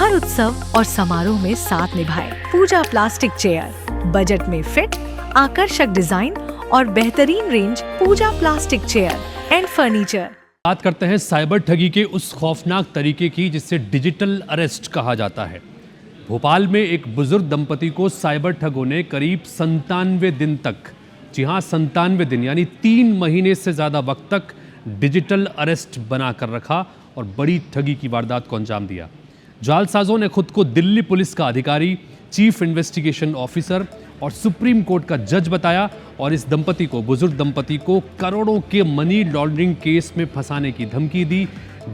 हर उत्सव और समारोह में साथ निभाए। पूजा प्लास्टिक चेयर, बजट में फिट, आकर्षक डिजाइन और बेहतरीन range. Pooja plastic chair and furniture. बात करते हैं साइबर ठगी के उस खौफनाक तरीके की जिसे डिजिटल अरेस्ट कहा जाता है। भोपाल में एक बुजुर्ग दंपति को साइबर ठगों ने करीब 97 दिन तक, जी हाँ 97 दिन यानी 3 महीने से ज्यादा वक्त तक डिजिटल अरेस्ट बनाकर रखा और बड़ी ठगी की वारदात को अंजाम दिया। जालसाजों ने खुद को दिल्ली पुलिस का अधिकारी, चीफ इन्वेस्टिगेशन ऑफिसर और सुप्रीम कोर्ट का जज बताया और इस बुजुर्ग दंपति को करोड़ों के मनी लॉन्ड्रिंग केस में फंसाने की धमकी दी।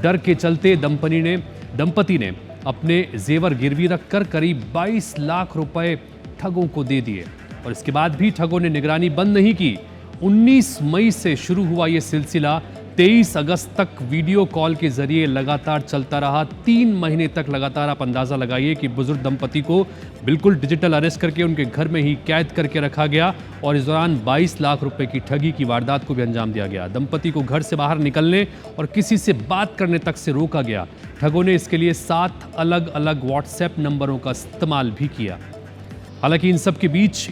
डर के चलते दंपति ने अपने जेवर गिरवी रखकर करीब 22 लाख रुपए ठगों को दे दिए और इसके बाद भी ठगों ने निगरानी बंद नहीं की। 19 मई से शुरू हुआ ये सिलसिला 23 अगस्त तक वीडियो कॉल के जरिए लगातार चलता रहा। 3 महीने तक लगातार आप अंदाजा लगाइए कि बुजुर्ग दंपति को बिल्कुल डिजिटल अरेस्ट करके उनके घर में ही कैद करके रखा गया और इस दौरान 22 लाख रुपए की ठगी की वारदात को भी अंजाम दिया गया। दंपति को घर से बाहर निकलने और किसी से बात करने तक से रोका गया। ठगों ने इसके लिए 7 अलग अलग व्हाट्सएप नंबरों का इस्तेमाल भी किया। हालांकि इन सब के बीच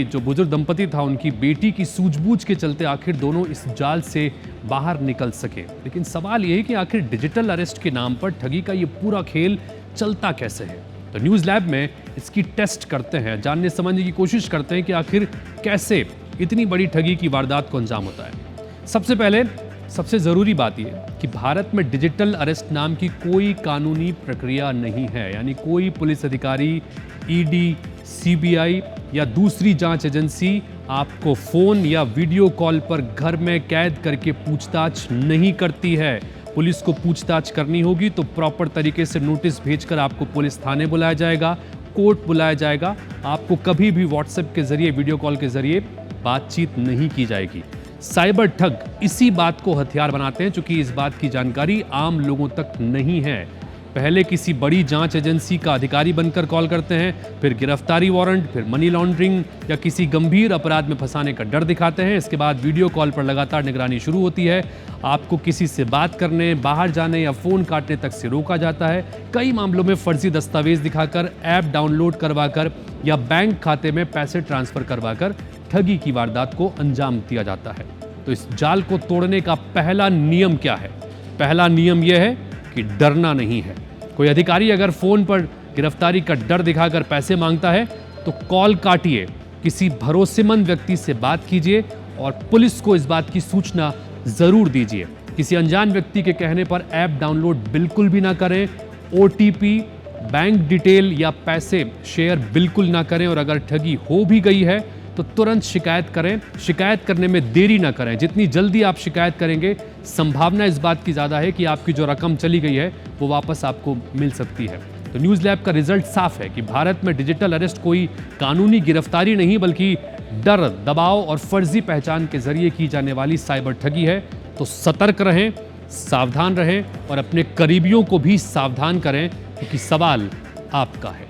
जो बुजुर्ग दंपति था, उनकी बेटी की सूझबूझ के चलते आखिर दोनों इस जाल से बाहर निकल सके। लेकिन सवाल यह है कि आखिर डिजिटल अरेस्ट के नाम पर ठगी का ये पूरा खेल चलता कैसे है। तो न्यूज़ लैब में इसकी टेस्ट करते हैं, जानने समझने की कोशिश करते हैं कि आखिर कैसे इतनी बड़ी ठगी की वारदात को अंजाम होता है। सबसे पहले सबसे ज़रूरी बात यह कि भारत में डिजिटल अरेस्ट नाम की कोई कानूनी प्रक्रिया नहीं है, यानी कोई पुलिस अधिकारी, ईडी, सीबीआई या दूसरी जांच एजेंसी आपको फ़ोन या वीडियो कॉल पर घर में कैद करके पूछताछ नहीं करती है। पुलिस को पूछताछ करनी होगी तो प्रॉपर तरीके से नोटिस भेजकर आपको पुलिस थाने बुलाया जाएगा, कोर्ट बुलाया जाएगा। आपको कभी भी व्हाट्सएप के जरिए, वीडियो कॉल के जरिए बातचीत नहीं की जाएगी। साइबर ठग इसी बात को हथियार बनाते हैं, क्योंकि इस बात की जानकारी आम लोगों तक नहीं है। पहले किसी बड़ी जांच एजेंसी का अधिकारी बनकर कॉल करते हैं, फिर गिरफ्तारी वारंट, फिर मनी लॉन्ड्रिंग या किसी गंभीर अपराध में फंसाने का डर दिखाते हैं। इसके बाद वीडियो कॉल पर लगातार निगरानी शुरू होती है। आपको किसी से बात करने, बाहर जाने या फ़ोन काटने तक से रोका जाता है। कई मामलों में फर्जी दस्तावेज दिखाकर, ऐप डाउनलोड करवाकर या बैंक खाते में पैसे ट्रांसफ़र करवाकर ठगी की वारदात को अंजाम दिया जाता है। तो इस जाल को तोड़ने का पहला नियम क्या है? पहला नियम यह है कि डरना नहीं है। कोई अधिकारी अगर फ़ोन पर गिरफ्तारी का डर दिखाकर पैसे मांगता है तो कॉल काटिए, किसी भरोसेमंद व्यक्ति से बात कीजिए और पुलिस को इस बात की सूचना ज़रूर दीजिए। किसी अनजान व्यक्ति के कहने पर ऐप डाउनलोड बिल्कुल भी ना करें। ओटीपी, बैंक डिटेल या पैसे शेयर बिल्कुल ना करें और अगर ठगी हो भी गई है तो तुरंत शिकायत करें। शिकायत करने में देरी ना करें। जितनी जल्दी आप शिकायत करेंगे, संभावना इस बात की ज़्यादा है कि आपकी जो रकम चली गई है वो वापस आपको मिल सकती है। तो न्यूज़ लैब का रिजल्ट साफ है कि भारत में डिजिटल अरेस्ट कोई कानूनी गिरफ्तारी नहीं, बल्कि डर, दबाव और फर्जी पहचान के जरिए की जाने वाली साइबर ठगी है। तो सतर्क रहें, सावधान रहें और अपने करीबियों को भी सावधान करें, क्योंकि सवाल आपका है।